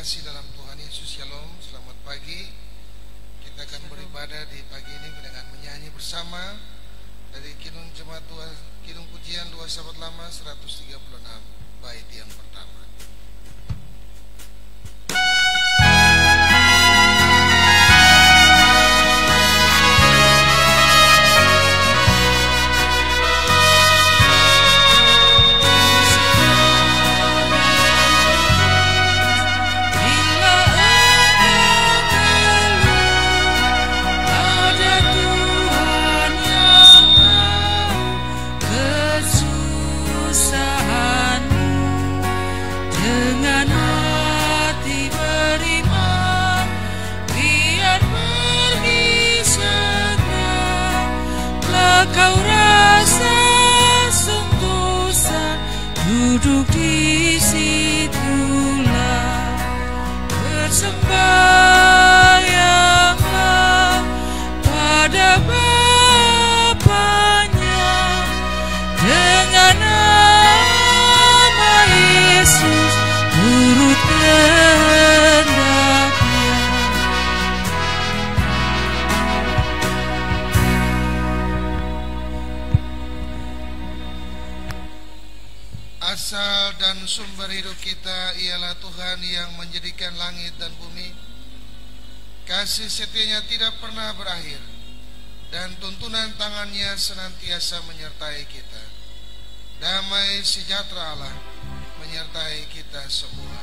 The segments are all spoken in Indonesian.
kasih dalam Tuhan Yesus, Shalom, selamat pagi. Kita akan beribadah di pagi ini dengan menyanyi bersama dari Kidung Jemaat Kidung Pujian 2 Sahabat Lama 136 bait yang pertama. Kau rasa sentosa, duduk di situlah, bersembahyanglah pada Bapanya dengan nama Yesus, turut kehendaknya. Asal dan sumber hidup kita ialah Tuhan yang menjadikan langit dan bumi. Kasih setianya tidak pernah berakhir, dan tuntunan tangannya senantiasa menyertai kita. Damai sejahtera Allah menyertai kita semua.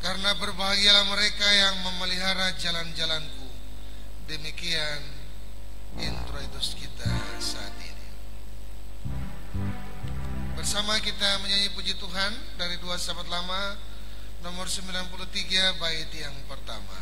Karena berbahagialah mereka yang memelihara jalan-jalanku. Demikian introitus kita saat ini. Bersama kita menyanyi puji Tuhan dari 2 Sahabat Lama nomor 93 bait yang pertama.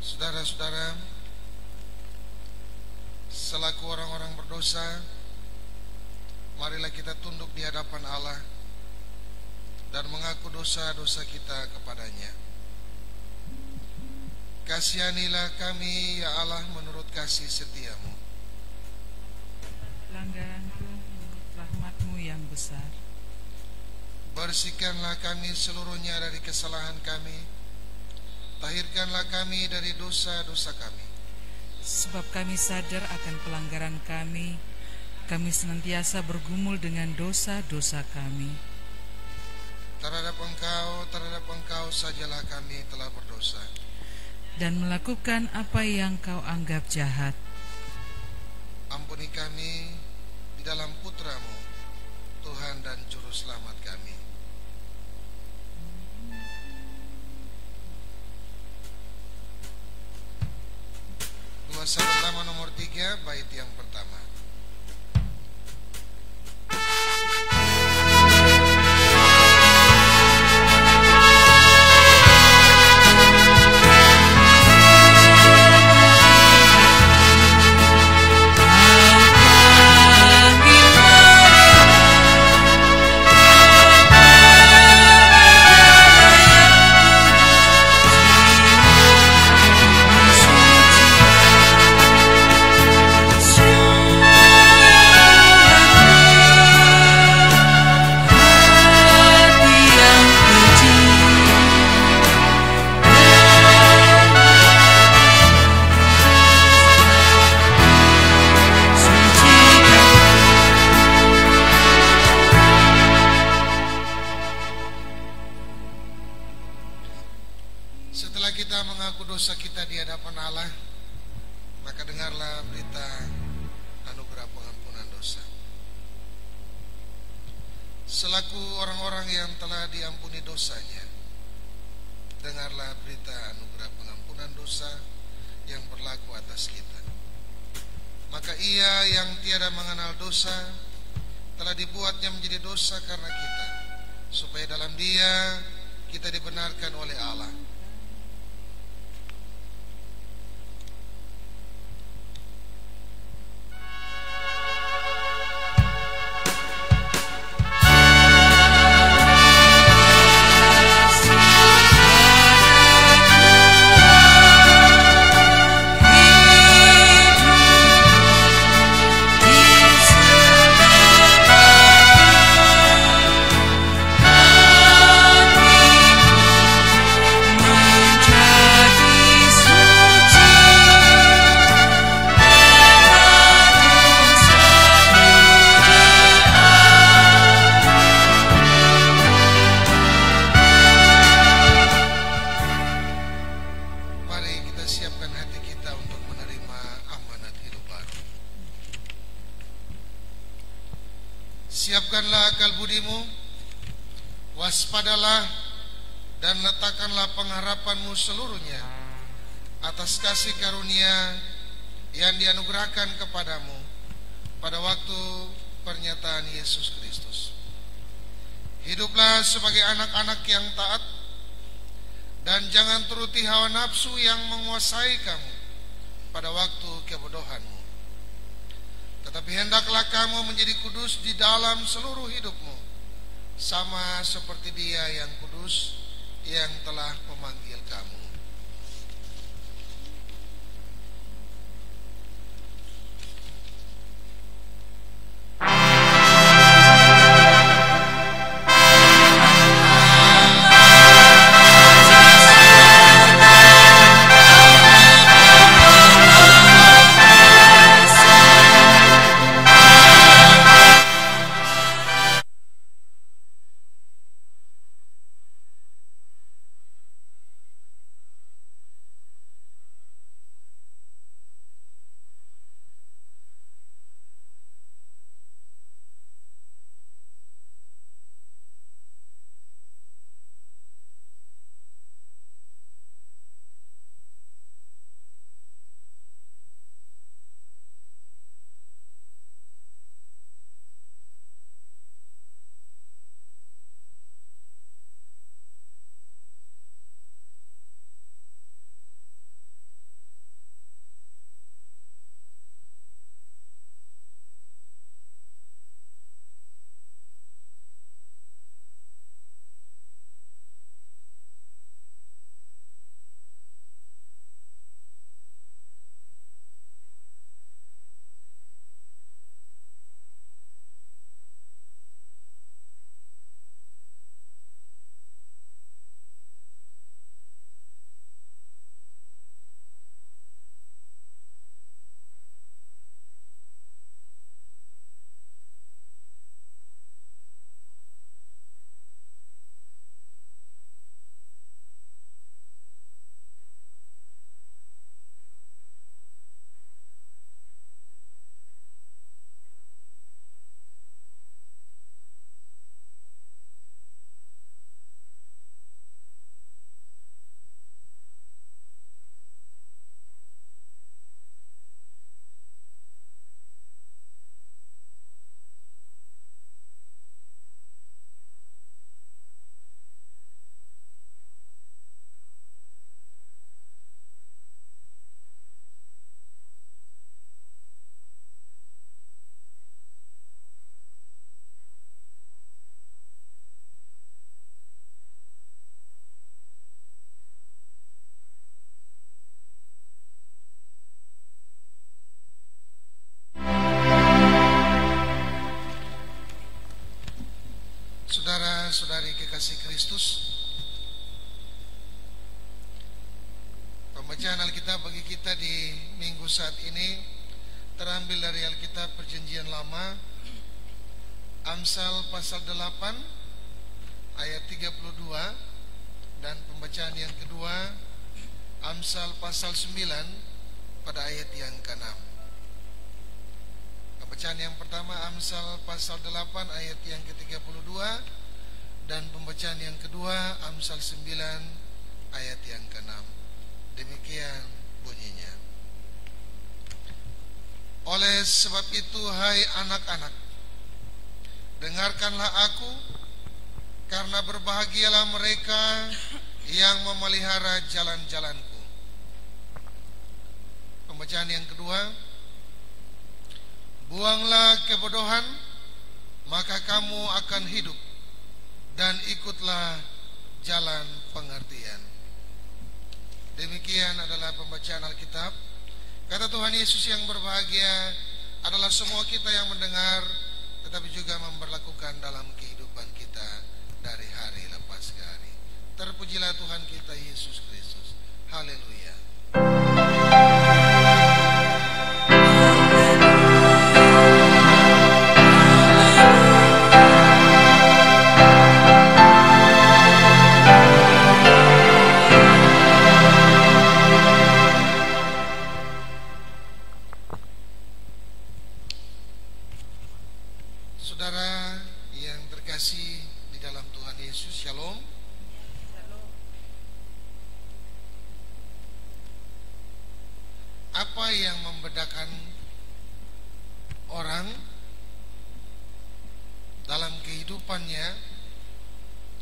Saudara-saudara, selaku orang-orang berdosa, marilah kita tunduk di hadapan Allah dan mengaku dosa-dosa kita kepadanya. Kasihanilah kami, ya Allah, menurut kasih setiamu. Pelanggaranku menurut rahmat-Mu yang besar. Bersihkanlah kami seluruhnya dari kesalahan kami. Tahirkanlah kami dari dosa-dosa kami. Sebab kami sadar akan pelanggaran kami senantiasa bergumul dengan dosa-dosa kami. Terhadap Engkau sajalah kami telah berdosa dan melakukan apa yang Kau anggap jahat. Ampuni kami di dalam Putra-Mu, Tuhan dan Juru Selamat kami. Dua Sahabat Lama nomor 3 bait yang pertama. kita mengaku dosa kita di hadapan Allah, maka dengarlah berita anugerah pengampunan dosa. Selaku orang-orang yang telah diampuni dosanya, dengarlah berita anugerah pengampunan dosa yang berlaku atas kita. Maka Ia yang tiada mengenal dosa telah dibuatnya menjadi dosa karena kita, supaya dalam Dia kita dibenarkan oleh Allah. Siapkanlah akal budimu, waspadalah dan letakkanlah pengharapanmu seluruhnya atas kasih karunia yang dianugerahkan kepadamu pada waktu pernyataan Yesus Kristus. Hiduplah sebagai anak-anak yang taat dan jangan turuti hawa nafsu yang menguasai kamu pada waktu kebodohanmu. Tetapi hendaklah kamu menjadi kudus di dalam seluruh hidupmu, sama seperti Dia yang kudus yang telah memanggil kamu. Saudara-saudari kekasih Kristus, pembacaan Alkitab bagi kita di minggu saat ini terambil dari Alkitab Perjanjian Lama, Amsal pasal 8 ayat 32, dan pembacaan yang kedua Amsal pasal 9 pada ayat yang ke-6. Pembacaan yang pertama Amsal pasal 8 ayat yang ke-32, dan pembacaan yang kedua Amsal 9 ayat yang ke-6. Demikian bunyinya. Oleh sebab itu, hai anak-anak, dengarkanlah aku, karena berbahagialah mereka yang memelihara jalan-jalanku. Pembacaan yang kedua, buanglah kebodohan, maka kamu akan hidup, dan ikutlah jalan pengertian. Demikian adalah pembacaan Alkitab. Kata Tuhan Yesus yang berbahagia adalah semua kita yang mendengar, tetapi juga memperlakukan dalam kehidupan kita dari hari lepas ke hari. Terpujilah Tuhan kita Yesus Kristus. Haleluya. Saudara yang terkasih di dalam Tuhan Yesus, Shalom. Apa yang membedakan orang dalam kehidupannya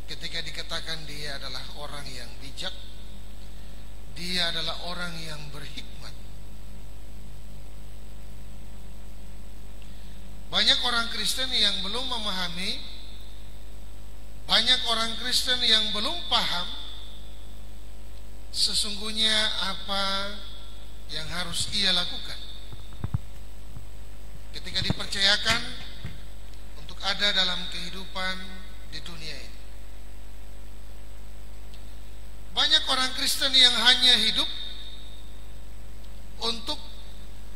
ketika dikatakan dia adalah orang yang bijak, dia adalah orang yang berhikmat? Banyak orang Kristen yang belum memahami, banyak orang Kristen yang belum paham sesungguhnya apa yang harus ia lakukan ketika dipercayakan untuk ada dalam kehidupan di dunia ini. Banyak orang Kristen yang hanya hidup untuk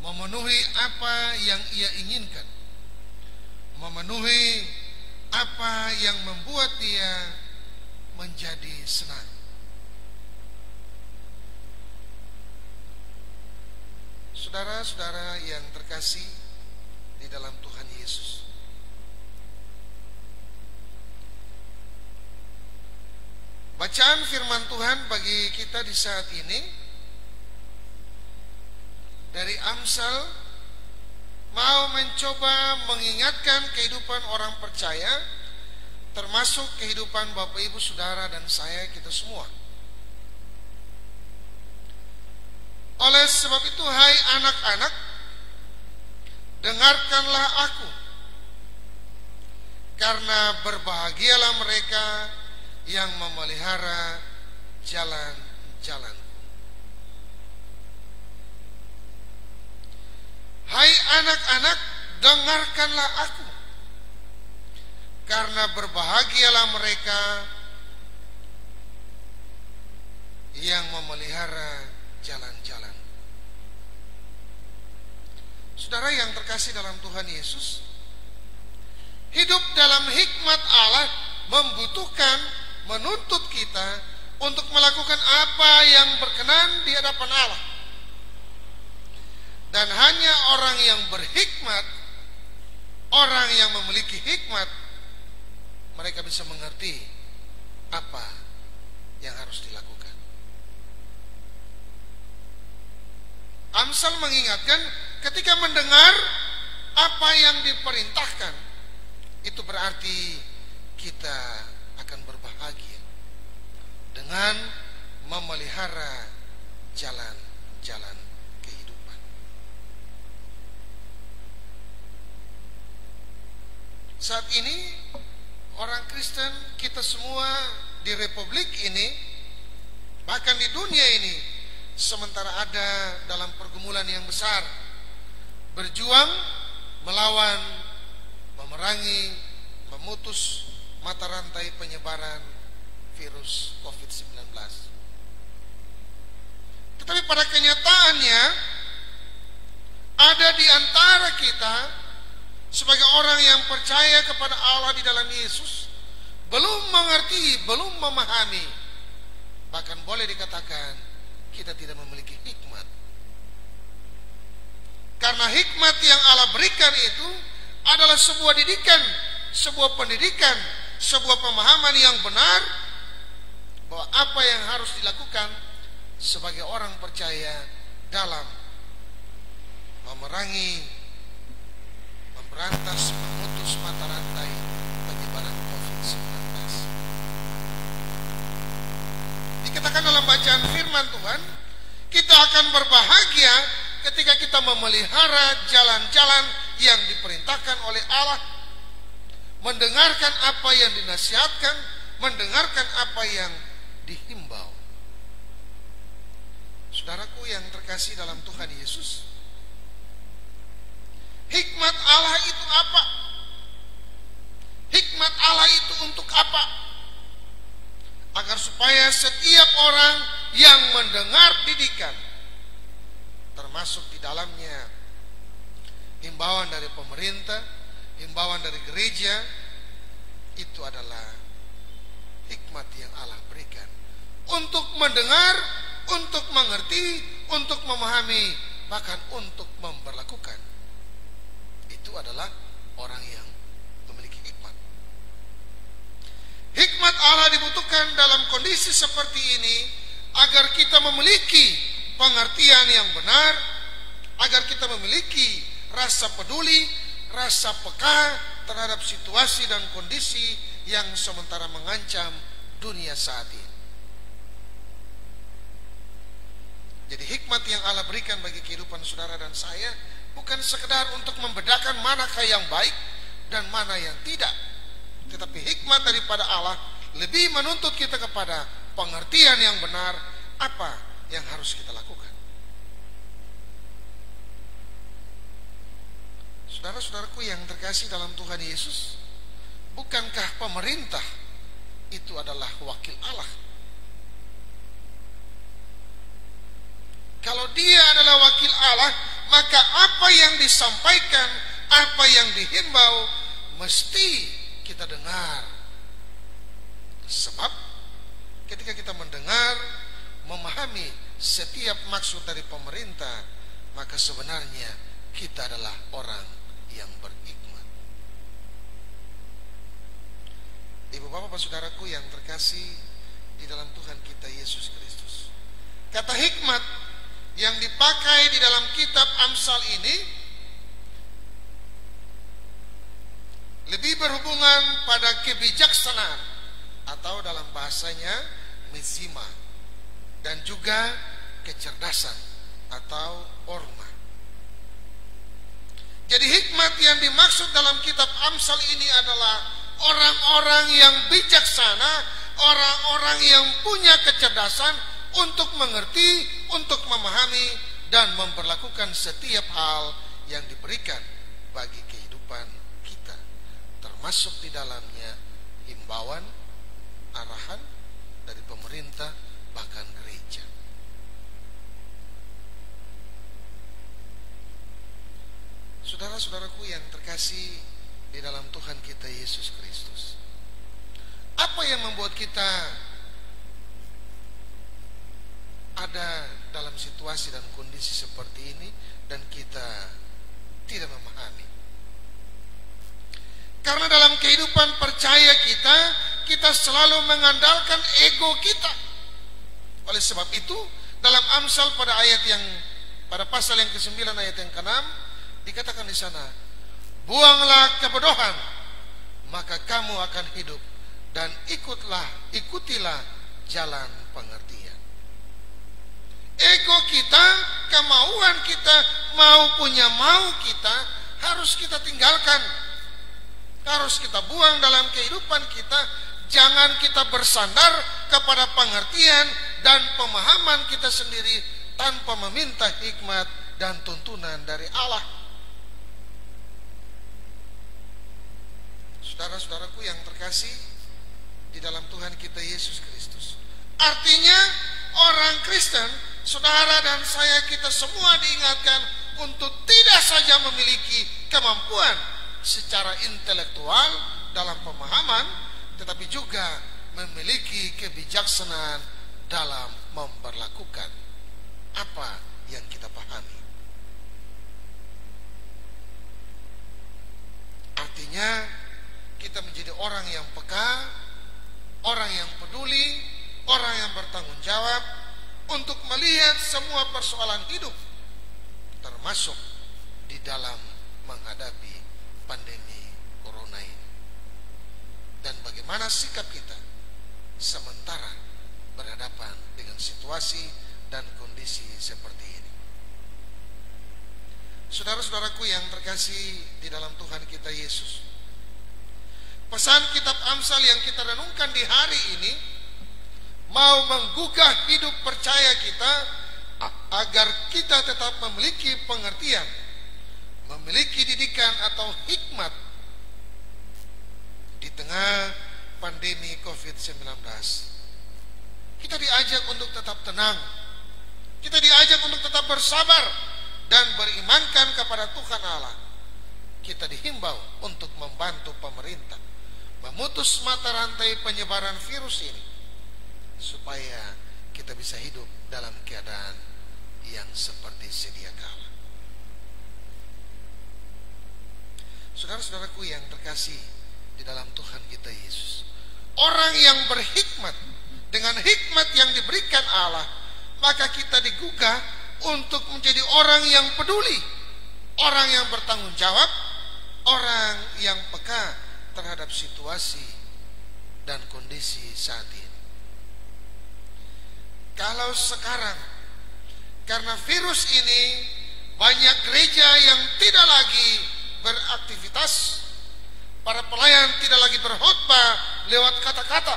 memenuhi apa yang ia inginkan, memenuhi apa yang membuat dia menjadi senang. Saudara-saudara yang terkasih di dalam Tuhan Yesus, bacaan firman Tuhan bagi kita di saat ini dari Amsal mau mencoba mengingatkan kehidupan orang percaya, termasuk kehidupan Bapak Ibu Saudara dan saya, kita semua. Oleh sebab itu, hai anak-anak, dengarkanlah aku, karena berbahagialah mereka yang memelihara jalan-jalan. Hai anak-anak, dengarkanlah aku, karena berbahagialah mereka yang memelihara jalan-jalan. Saudara yang terkasih dalam Tuhan Yesus, hidup dalam hikmat Allah membutuhkan, menuntut kita untuk melakukan apa yang berkenan di hadapan Allah. Dan hanya orang yang berhikmat, orang yang memiliki hikmat, mereka bisa mengerti apa yang harus dilakukan. Amsal mengingatkan, ketika mendengar apa yang diperintahkan, itu berarti kita akan berbahagia dengan memelihara jalan-jalan kehidupan. Saat ini orang Kristen, kita semua di republik ini, bahkan di dunia ini, sementara ada dalam pergumulan yang besar, berjuang melawan, memerangi, memutus mata rantai penyebaran virus COVID-19. Tetapi pada kenyataannya, ada di antara kita sebagai orang yang percaya kepada Allah di dalam Yesus, belum mengerti, belum memahami, bahkan boleh dikatakan kita tidak memiliki hikmat. Karena hikmat yang Allah berikan itu adalah sebuah didikan, sebuah pendidikan, sebuah pemahaman yang benar bahwa apa yang harus dilakukan sebagai orang percaya dalam memerangi, memberantas, memutus mata rantai penyebaran COVID-19. Dikatakan dalam bacaan firman Tuhan, kita akan berbahagia ketika kita memelihara jalan-jalan yang diperintahkan oleh Allah, mendengarkan apa yang dinasihatkan, mendengarkan apa yang dihimbau. Saudaraku yang terkasih dalam Tuhan Yesus, hikmat Allah itu apa? Hikmat Allah itu untuk apa? Agar supaya setiap orang yang mendengar didikan, termasuk di dalamnya himbauan dari pemerintah, himbauan dari gereja, itu adalah hikmat yang Allah berikan untuk mendengar, untuk mengerti, untuk memahami, bahkan untuk memperlakukan. Itu adalah orang yang memiliki hikmat. Hikmat Allah dibutuhkan dalam kondisi seperti ini agar kita memiliki pengertian yang benar, agar kita memiliki rasa peduli, rasa peka terhadap situasi dan kondisi yang sementara mengancam dunia saat ini. Jadi hikmat yang Allah berikan bagi kehidupan saudara dan saya bukan sekedar untuk membedakan manakah yang baik dan mana yang tidak, tetapi hikmat daripada Allah lebih menuntut kita kepada pengertian yang benar apa yang harus kita lakukan. Saudara-saudaraku yang terkasih dalam Tuhan Yesus, bukankah pemerintah itu adalah wakil Allah? Kalau dia adalah wakil Allah, maka apa yang disampaikan, apa yang dihimbau, mesti kita dengar. Sebab ketika kita mendengar, memahami setiap maksud dari pemerintah, maka sebenarnya kita adalah orang yang berhikmat. Ibu bapak saudaraku yang terkasih di dalam Tuhan kita Yesus Kristus, kata hikmat yang dipakai di dalam kitab Amsal ini lebih berhubungan pada kebijaksanaan atau dalam bahasanya mezima, dan juga kecerdasan atau orma. Jadi hikmat yang dimaksud dalam kitab Amsal ini adalah orang-orang yang bijaksana, orang-orang yang punya kecerdasan untuk mengerti, untuk memahami dan memperlakukan setiap hal yang diberikan bagi kehidupan kita, termasuk di dalamnya himbauan, arahan dari pemerintah, bahkan gereja. Saudara-saudaraku yang terkasih di dalam Tuhan kita Yesus Kristus, apa yang membuat kita ada dalam situasi dan kondisi seperti ini dan kita tidak memahami? Karena dalam kehidupan percaya kita selalu mengandalkan ego kita. Oleh sebab itu, dalam Amsal pada pasal yang ke-9 ayat yang ke-6 dikatakan di sana, buanglah kebodohan, maka kamu akan hidup, dan ikutilah jalan pengertian. Ego kita, kemauan kita, mau kita harus kita tinggalkan, harus kita buang dalam kehidupan kita. Jangan kita bersandar kepada pengertian dan pemahaman kita sendiri tanpa meminta hikmat dan tuntunan dari Allah. Saudara-saudaraku yang terkasih di dalam Tuhan kita Yesus Kristus, artinya orang Kristen, saudara dan saya, kita semua diingatkan untuk tidak saja memiliki kemampuan secara intelektual dalam pemahaman, tetapi juga memiliki kebijaksanaan dalam memperlakukan. apa yang kita pahami. Artinya kita menjadi orang yang peka, orang yang peduli, orang yang bertanggung jawab untuk melihat semua persoalan hidup, termasuk di dalam menghadapi pandemi corona ini. Dan bagaimana sikap kita sementara berhadapan dengan situasi dan kondisi seperti ini. Saudara-saudaraku yang terkasih di dalam Tuhan kita Yesus, pesan kitab Amsal yang kita renungkan di hari ini mau menggugah hidup percaya kita agar kita tetap memiliki pengertian, memiliki didikan atau hikmat di tengah pandemi COVID-19. Kita diajak untuk tetap tenang, kita diajak untuk tetap bersabar dan berimankan kepada Tuhan Allah. Kita dihimbau untuk membantu pemerintah memutus mata rantai penyebaran virus ini, supaya kita bisa hidup dalam keadaan yang seperti sedia kala. Saudara-saudaraku yang terkasih di dalam Tuhan kita Yesus, orang yang berhikmat dengan hikmat yang diberikan Allah, maka kita digugah untuk menjadi orang yang peduli, orang yang bertanggung jawab, orang yang peka terhadap situasi dan kondisi saat ini. Kalau sekarang karena virus ini banyak gereja yang tidak lagi beraktivitas, para pelayan tidak lagi berkhotbah lewat kata-kata,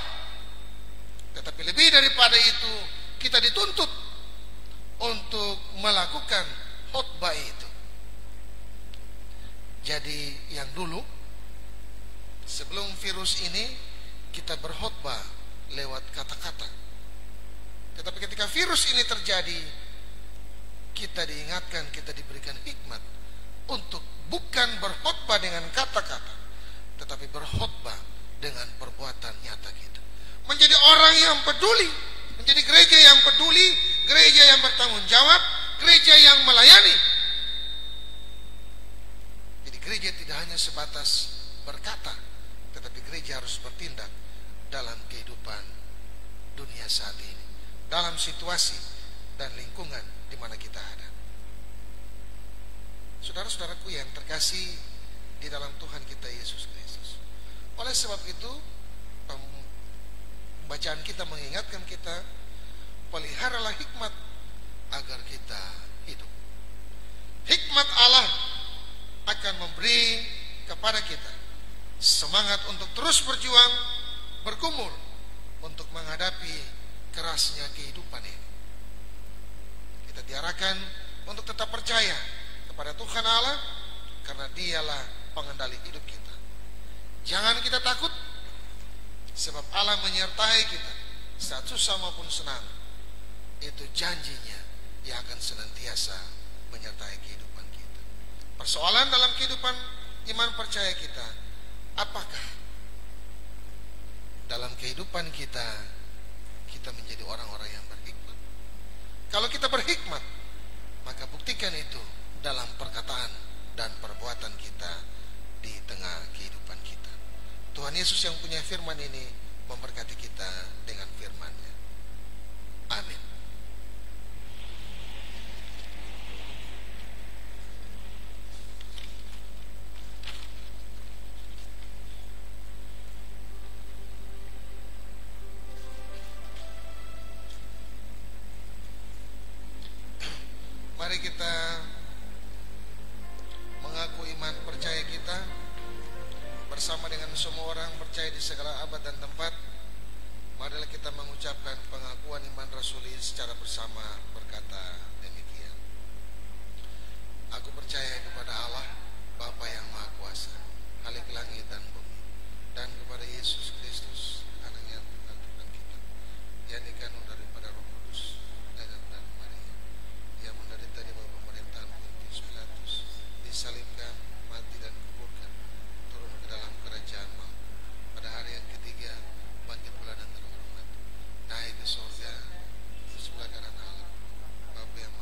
tetapi lebih daripada itu kita dituntut untuk melakukan khotbah itu. Jadi yang dulu sebelum virus ini kita berkhotbah lewat kata-kata, tetapi ketika virus ini terjadi, kita diingatkan, kita diberikan hikmat untuk bukan berkhotbah dengan kata-kata, tetapi berkhotbah dengan perbuatan nyata kita. Menjadi orang yang peduli, menjadi gereja yang peduli, gereja yang bertanggung jawab, gereja yang melayani. Jadi gereja tidak hanya sebatas berkata, tetapi gereja harus bertindak dalam kehidupan dunia saat ini, dalam situasi dan lingkungan di mana kita ada. Saudara-saudaraku yang terkasih di dalam Tuhan kita Yesus Kristus, oleh sebab itu bacaan kita mengingatkan kita, peliharalah hikmat agar kita hidup. Hikmat Allah akan memberi kepada kita semangat untuk terus berjuang, bergumul untuk menghadapi kerasnya kehidupan ini. Kita diarahkan untuk tetap percaya kepada Tuhan Allah, karena Dialah pengendali hidup kita. Jangan kita takut, sebab Allah menyertai kita saat susah maupun senang. Itu janjinya yang akan senantiasa menyertai kehidupan kita. Persoalan dalam kehidupan iman percaya kita, apakah dalam kehidupan kita menjadi orang-orang yang berhikmat? Kalau kita berhikmat, maka buktikan itu dalam perkataan dan perbuatan kita di tengah kehidupan kita. Tuhan Yesus yang punya firman ini memberkati kita dengan firman-Nya. Amin. Mari kita mengaku iman percaya kita bersama dengan semua orang percaya di segala abad dan tempat. Marilah kita mengucapkan pengakuan iman rasuli secara bersama, berkata demikian. Aku percaya kepada Allah, Bapa yang Maha Kuasa, Khalik langit dan bumi, dan kepada Yesus Kristus, Anaknya Tuhan kita, yang dikandung daripada Roh Kudus dan Maria, yang menderita di bawah pemerintahan Pontius Pilatus, disalibkan, mati dan dikuburkan, turun ke dalam kerajaan maut, pada hari yang ketiga bangkit pula dan terhormat, naik ke surga, di sebelah kanan Allah, Bapa yang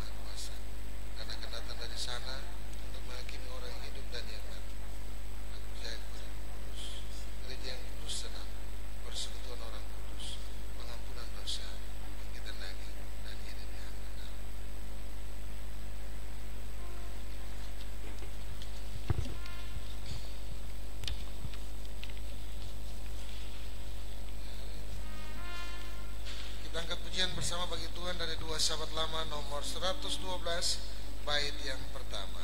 pujian bersama bagi Tuhan dari 2 Sahabat Lama nomor 112 bait yang pertama.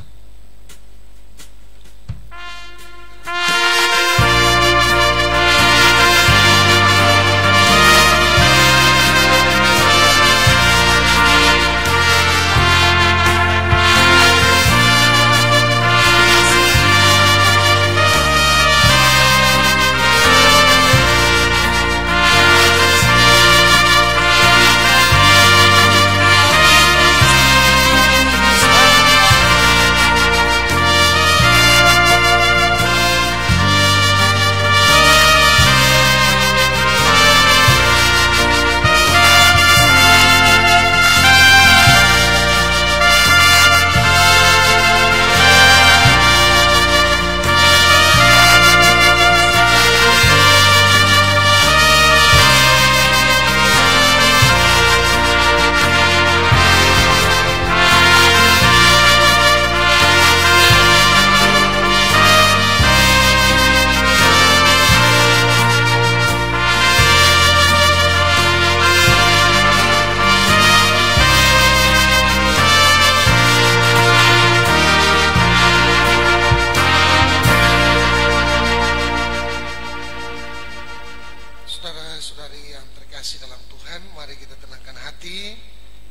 Saudara-saudari yang terkasih dalam Tuhan, mari kita tenangkan hati,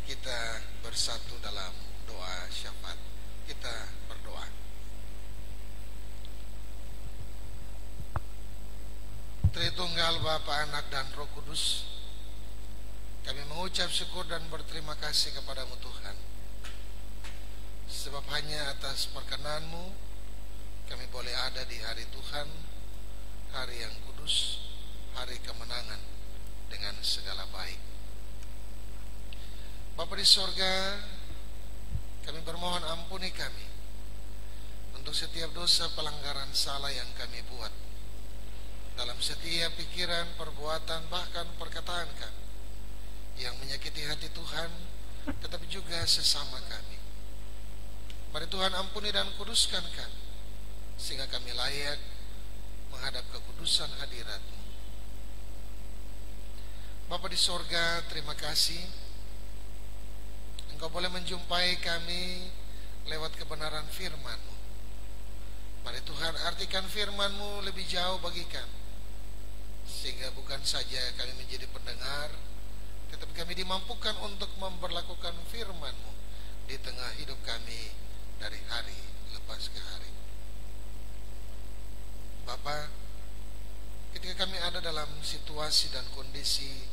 kita bersatu dalam doa syafaat. Kita berdoa. Tritunggal Bapa, Anak dan Roh Kudus, kami mengucap syukur dan berterima kasih kepadamu Tuhan, sebab hanya atas perkenan-Mu kami boleh ada di hari Tuhan, hari yang kudus, hari kemenangan dengan segala baik. Bapa di sorga, kami bermohon ampuni kami untuk setiap dosa pelanggaran salah yang kami buat dalam setiap pikiran, perbuatan, bahkan perkataan kami yang menyakiti hati Tuhan, tetapi juga sesama kami. Mari Tuhan ampuni dan kuduskan kami, sehingga kami layak menghadap kekudusan hadirat-Mu. Bapa di sorga, terima kasih Engkau boleh menjumpai kami lewat kebenaran firman-Mu. Mari Tuhan artikan firman-Mu lebih jauh bagi kami, sehingga bukan saja kami menjadi pendengar, tetapi kami dimampukan untuk memperlakukan firman-Mu di tengah hidup kami dari hari lepas ke hari. Bapa, ketika kami ada dalam situasi dan kondisi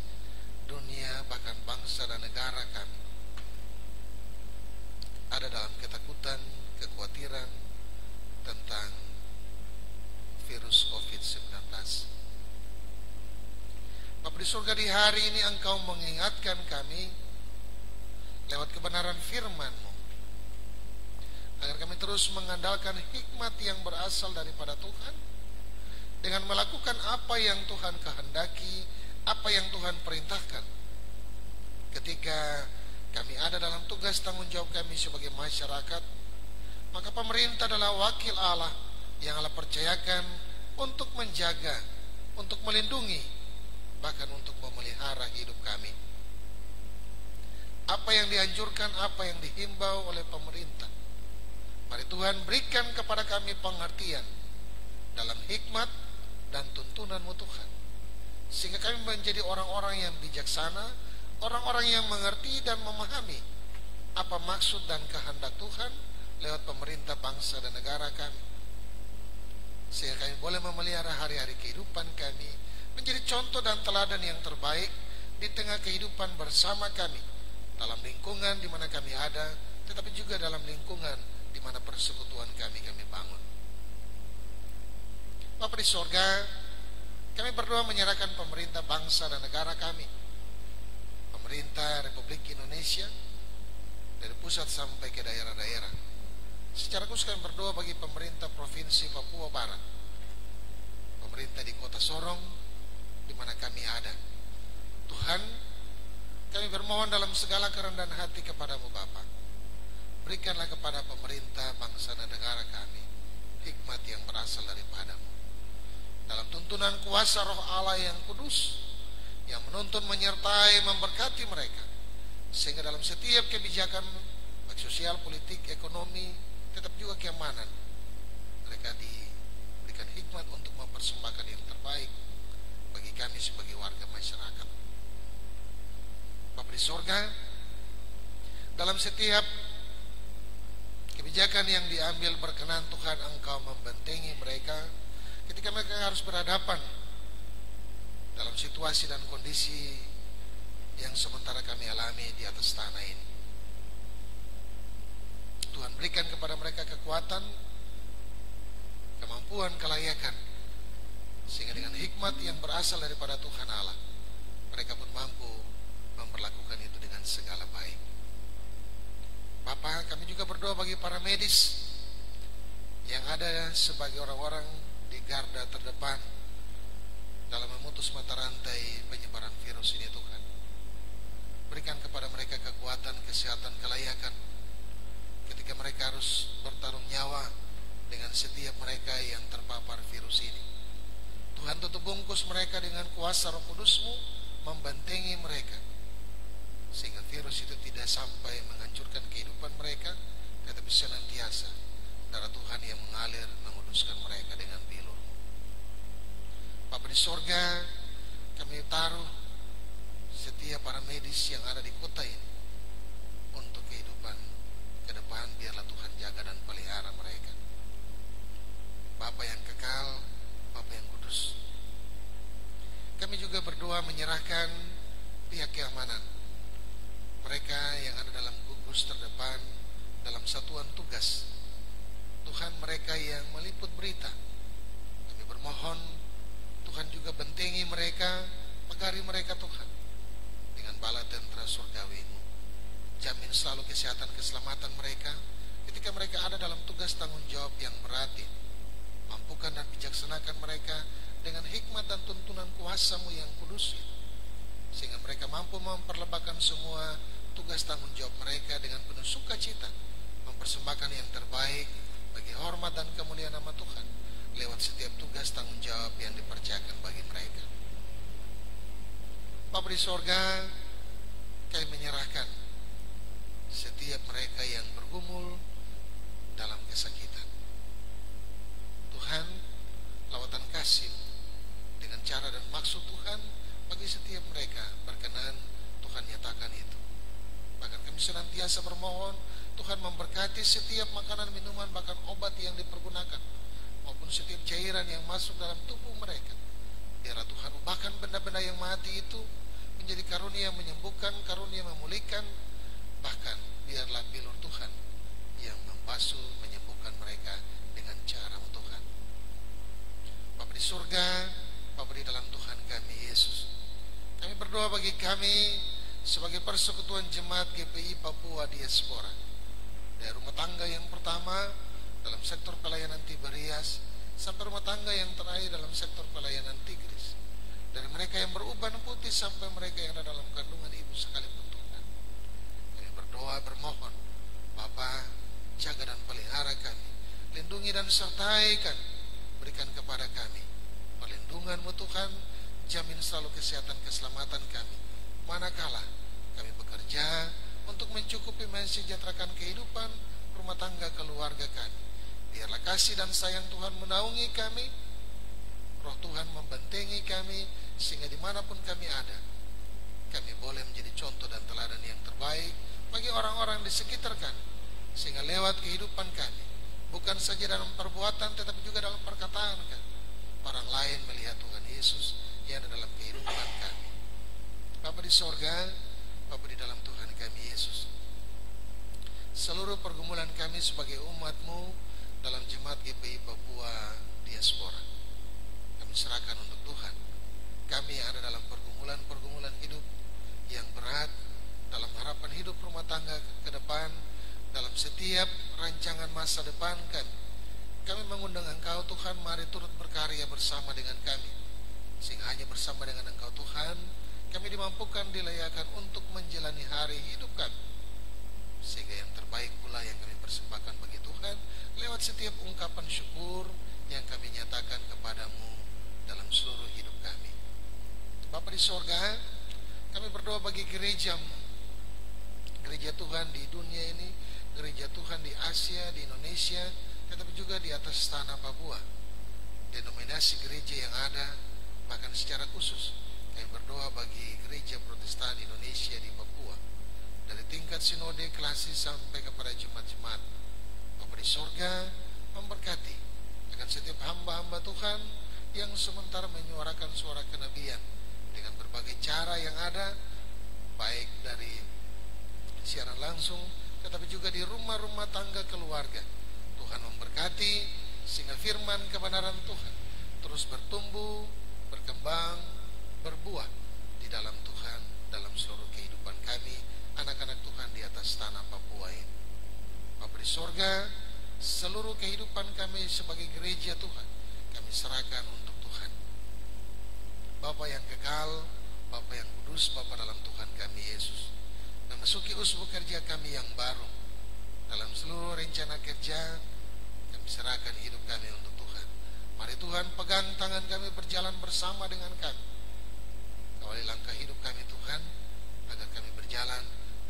dunia, bahkan bangsa dan negara kami ada dalam ketakutan, kekhawatiran tentang virus COVID-19. Bapa di surga, di hari ini Engkau mengingatkan kami lewat kebenaran firman-Mu agar kami terus mengandalkan hikmat yang berasal daripada Tuhan, dengan melakukan apa yang Tuhan kehendaki, apa yang Tuhan perintahkan. Ketika kami ada dalam tugas tanggung jawab kami sebagai masyarakat, maka pemerintah adalah wakil Allah yang Allah percayakan untuk menjaga, untuk melindungi, bahkan untuk memelihara hidup kami. Apa yang dianjurkan, apa yang dihimbau oleh pemerintah, mari Tuhan berikan kepada kami pengertian dalam hikmat dan tuntunan-Mu Tuhan, sehingga kami menjadi orang-orang yang bijaksana, orang-orang yang mengerti dan memahami apa maksud dan kehendak Tuhan lewat pemerintah bangsa dan negara kami, sehingga kami boleh memelihara hari-hari kehidupan kami menjadi contoh dan teladan yang terbaik di tengah kehidupan bersama kami, dalam lingkungan di mana kami ada, tetapi juga dalam lingkungan di mana persekutuan kami bangun. Bapa di sorga, kami berdoa menyerahkan pemerintah bangsa dan negara kami, pemerintah Republik Indonesia dari pusat sampai ke daerah-daerah. Secara khusus kami berdoa bagi pemerintah Provinsi Papua Barat, pemerintah di Kota Sorong di mana kami ada. Tuhan, kami bermohon dalam segala kerendahan hati kepadamu Bapa, berikanlah kepada pemerintah bangsa dan negara kami hikmat yang berasal daripada-Mu dalam tuntunan kuasa Roh Allah yang kudus, yang menuntun, menyertai, memberkati mereka, sehingga dalam setiap kebijakan baik sosial, politik, ekonomi, tetap juga keamanan, mereka diberikan hikmat untuk mempersembahkan yang terbaik bagi kami sebagai warga masyarakat. Bapa di sorga, dalam setiap kebijakan yang diambil berkenan Tuhan, Engkau membentengi mereka ketika mereka harus berhadapan dalam situasi dan kondisi yang sementara kami alami di atas tanah ini. Tuhan berikan kepada mereka kekuatan, kemampuan, kelayakan, sehingga dengan hikmat yang berasal daripada Tuhan Allah, mereka pun mampu memperlakukan itu dengan segala baik. Bapa, kami juga berdoa bagi para medis yang ada sebagai orang-orang di garda terdepan dalam memutus mata rantai penyebaran virus ini. Tuhan, berikan kepada mereka kekuatan, kesehatan, kelayakan ketika mereka harus bertarung nyawa dengan setiap mereka yang terpapar virus ini. Tuhan, tutup bungkus mereka dengan kuasa Roh Kudus-Mu, membentengi mereka sehingga virus itu tidak sampai menghancurkan kehidupan mereka, tetapi senantiasa darah Tuhan yang mengalir menguduskan mereka dengan bilur. Bapa di sorga, kami taruh setiap para medis yang ada di kota ini untuk kehidupan ke depan. Biarlah Tuhan jaga dan pelihara mereka. Bapa yang kekal, Bapa yang kudus, kami juga berdoa menyerahkan pihak keamanan, mereka yang ada dalam gugus terdepan dalam satuan tugas. Tuhan, mereka yang meliput berita, kami bermohon Tuhan juga bentengi mereka, pagari mereka Tuhan dengan bala tentera surgawi-Mu. Jamin selalu kesehatan, keselamatan mereka ketika mereka ada dalam tugas tanggung jawab yang berat ini. Mampukan dan bijaksanakan mereka dengan hikmat dan tuntunan kuasa-Mu yang kudus, sehingga mereka mampu memperlebatkan semua tugas tanggung jawab mereka dengan penuh sukacita, mempersembahkan yang terbaik bagi hormat dan kemuliaan nama Tuhan lewat setiap tugas tanggung jawab yang dipercayakan bagi mereka. Bapa di sorga, kami menyerahkan setiap mereka yang bergumul dalam kesakitan. Tuhan, lawatan kasih dengan cara dan maksud Tuhan bagi setiap mereka berkenan Tuhan nyatakan itu. Bahkan kami senantiasa bermohon Tuhan memberkati setiap makanan, minuman, bahkan obat yang dipergunakan, maupun setiap cairan yang masuk dalam tubuh mereka. Biarlah Tuhan ubahkan benda-benda yang mati itu menjadi karunia yang menyembuhkan, karunia yang memulihkan. Bahkan biarlah bilur Tuhan yang membasuh, menyembuhkan mereka dengan cara Tuhan. Bapa di surga, Bapa di dalam Tuhan kami Yesus, kami berdoa bagi kami sebagai persekutuan jemaat GPI Papua Diaspora, dari rumah tangga yang pertama dalam sektor pelayanan Tiberias sampai rumah tangga yang terakhir dalam sektor pelayanan Tigris, dari mereka yang beruban putih sampai mereka yang ada dalam kandungan ibu sekalipun. Tuhan, kami berdoa bermohon Bapa, jaga dan pelihara kami, lindungi dan sertai kami, berikan kepada kami perlindungan-Mu Tuhan, jamin selalu kesehatan keselamatan kami manakala kami bekerja untuk mencukupi mensejahterakan kehidupan rumah tangga keluarga kami. Biarlah kasih dan sayang Tuhan menaungi kami, Roh Tuhan membentengi kami, sehingga dimanapun kami ada, kami boleh menjadi contoh dan teladan yang terbaik bagi orang-orang di sekitar kami, sehingga lewat kehidupan kami, bukan saja dalam perbuatan tetapi juga dalam perkataan kami, orang lain melihat Tuhan Yesus yang ada dalam kehidupan kami. Bapa di sorga, Bapa di dalam Tuhan kami Yesus, seluruh pergumulan kami sebagai umat-Mu dalam jemaat GPI Papua Diaspora, kami serahkan untuk Tuhan. Kami yang ada dalam pergumulan hidup yang berat, dalam harapan hidup rumah tangga ke depan, dalam setiap rancangan masa depan kami mengundang Engkau Tuhan, mari turut berkarya bersama dengan kami, sehingga hanya bersama dengan Engkau Tuhan kami dimampukan, dilayakan untuk menjalani hari hidup kami, sehingga yang terbaik pula yang kami persembahkan bagi Tuhan lewat setiap ungkapan syukur yang kami nyatakan kepada-Mu dalam seluruh hidup kami. Bapa di sorga, kami berdoa bagi gereja-Mu, gereja Tuhan di dunia ini, gereja Tuhan di Asia, di Indonesia, tetapi juga di atas tanah Papua, denominasi gereja yang ada, bahkan secara khusus kami berdoa bagi gereja Protestan Indonesia di Papua, dari tingkat sinode klasis sampai kepada jemaat-jemaat. Bapa di sorga, memberkati akan setiap hamba-hamba Tuhan yang sementara menyuarakan suara kenabian dengan berbagai cara yang ada, baik dari siaran langsung tetapi juga di rumah-rumah tangga keluarga. Tuhan memberkati sehingga firman kebenaran Tuhan terus bertumbuh, berkembang, berbuah di dalam Tuhan, dalam seluruh kehidupan kami, anak-anak Tuhan di atas tanah Papua ini. Bapa di sorga, seluruh kehidupan kami sebagai gereja Tuhan kami serahkan untuk Tuhan. Bapa yang kekal, Bapa yang kudus, Bapa dalam Tuhan kami Yesus, memasuki usbuk kerja kami yang baru. Dalam seluruh rencana kerja kami serahkan hidup kami untuk Tuhan. Mari Tuhan pegang tangan kami, berjalan bersama dengan kami. Kawali langkah hidup kami Tuhan, agar kami berjalan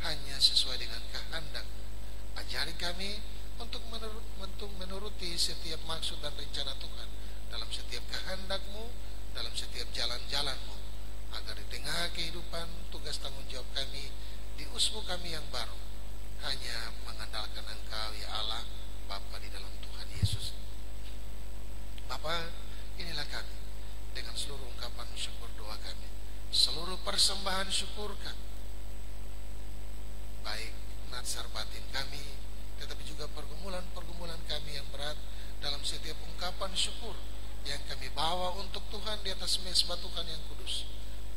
hanya sesuai dengan kehendak. Ajari kami untuk menuruti setiap maksud dan rencana Tuhan dalam setiap kehendak-Mu, dalam setiap jalan-jalan-Mu, agar di tengah kehidupan tugas tanggung jawab kami di usbuk kami yang baru hanya mengandalkan Engkau ya Allah Bapa di dalam Tuhan Yesus. Bapa, inilah kami dengan seluruh ungkapan syukur doa kami, seluruh persembahan syukur kami, baik natsar batin kami, tetapi juga pergumulan-pergumulan kami yang berat, dalam setiap ungkapan syukur yang kami bawa untuk Tuhan di atas mezbah Tuhan yang kudus.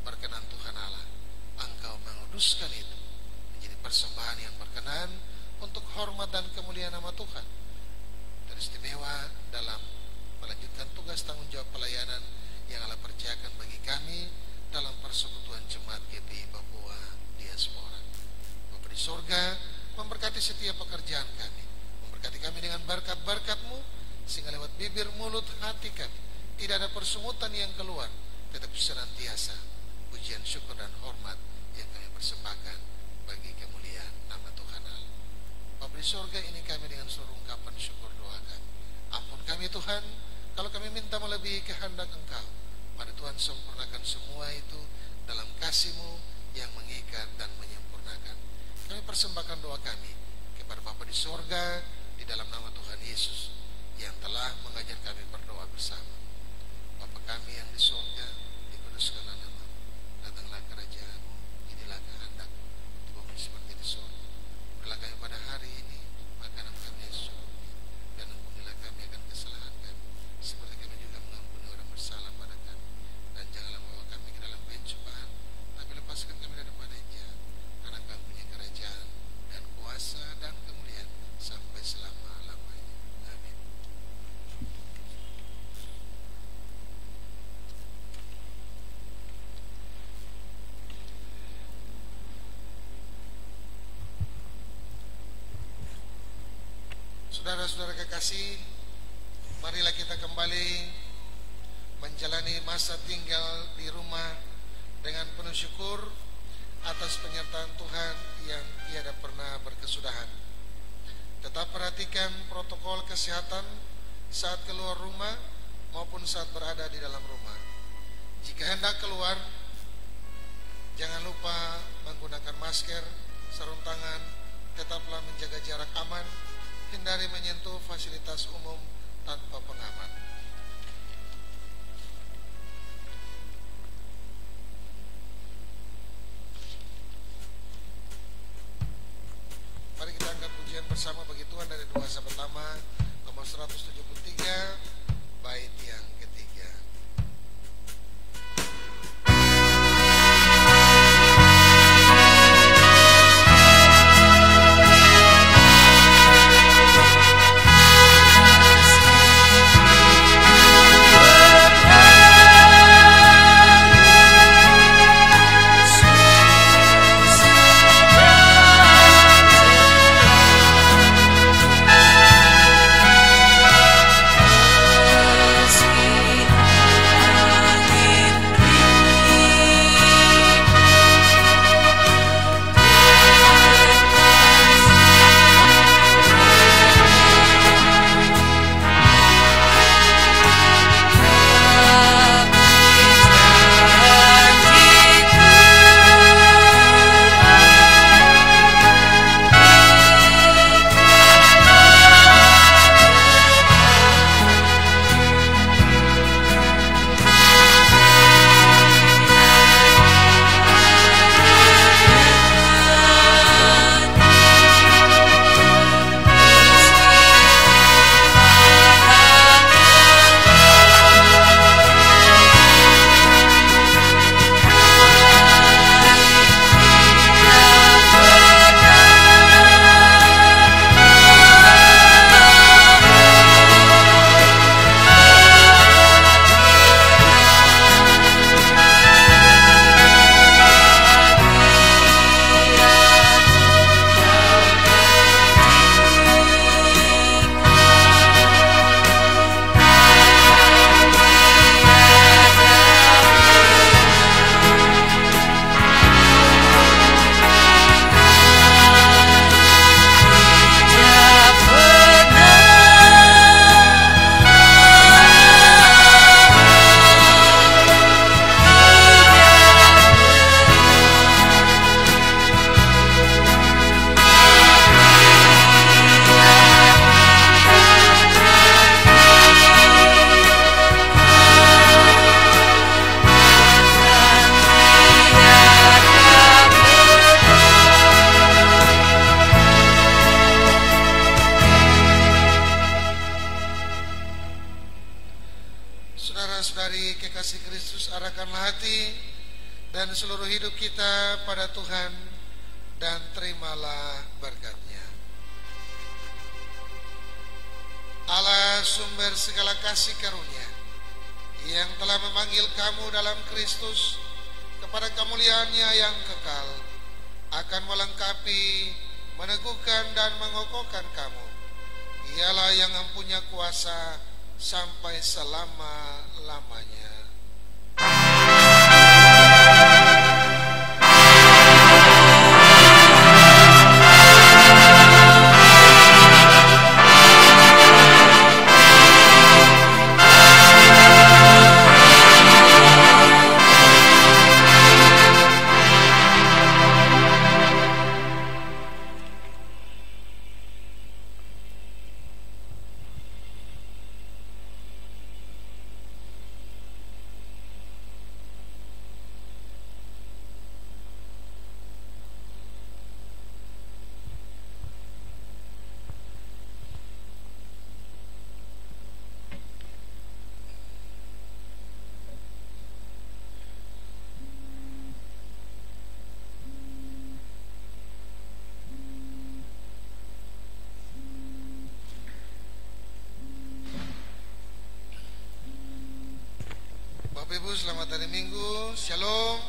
Berkenan Tuhan Allah, Engkau menguduskan itu menjadi persembahan yang berkenan untuk hormat dan kemuliaan nama Tuhan, teristimewa dalam melanjutkan tugas tanggung jawab pelayanan yang Allah percayakan bagi kami dalam persekutuan jemaat GPI Papua Diaspora. Bapa di sorga, memberkati setiap pekerjaan kami, memberkati kami dengan berkat-berkat-Mu, sehingga lewat bibir, mulut, hati kami tidak ada persungutan yang keluar, tetapi senantiasa pujian, syukur, dan hormat yang kami persembahkan bagi kemuliaan nama Tuhan Allah. Bapa di sorga, ini kami dengan seluruh ungkapan syukur doa kami. Ampun kami Tuhan, kalau kami minta melebihi kehendak Engkau. Mari Tuhan sempurnakan semua itu dalam kasih-Mu yang mengikat dan menyempurnakan. Kami persembahkan doa kami kepada Bapa di sorga di dalam nama Tuhan Yesus yang telah mengajar kami berdoa bersama. Bapa kami yang di sorga, dikuduskanlah nama-Mu, datanglah kerajaan-Mu, inilah kehendak di bumi seperti di sorga. Berilah kami pada hari ini makanan kami yang sehari, dan ampunilah kami akan kesalahan kami, seperti kami juga mengampuni orang bersalah pada kami. Dan janganlah membawa kami ke dalam pencobaan, tapi lepaskan kami daripada yang jahat, karena Engkau punya kerajaan dan kuasa dan kemuliaan sampai selama-lamanya. Amin. Saudara-saudara kekasih, marilah kita kembali menjalani masa tinggal di rumah dengan penuh syukur atas penyertaan Tuhan yang tiada pernah berkesudahan. Tetap perhatikan protokol kesehatan saat keluar rumah maupun saat berada di dalam rumah. Jika hendak keluar, jangan lupa menggunakan masker, sarung tangan, tetaplah menjaga jarak aman, hindari menyentuh fasilitas umum tanpa pengaman. Mari kita angkat pujian bersama bagi Tuhan dari dua sahabat lama, nomor 173, bait yang ketiga. See dan seluruh hidup kita pada Tuhan, dan terimalah berkat-Nya. Allah sumber segala kasih karunia, yang telah memanggil kamu dalam Kristus kepada kemuliaan-Nya yang kekal, akan melengkapi, meneguhkan dan mengokohkan kamu. Ialah yang mempunyai kuasa sampai selama-lamanya. Bapak Ibu, selamat hari Minggu. Shalom.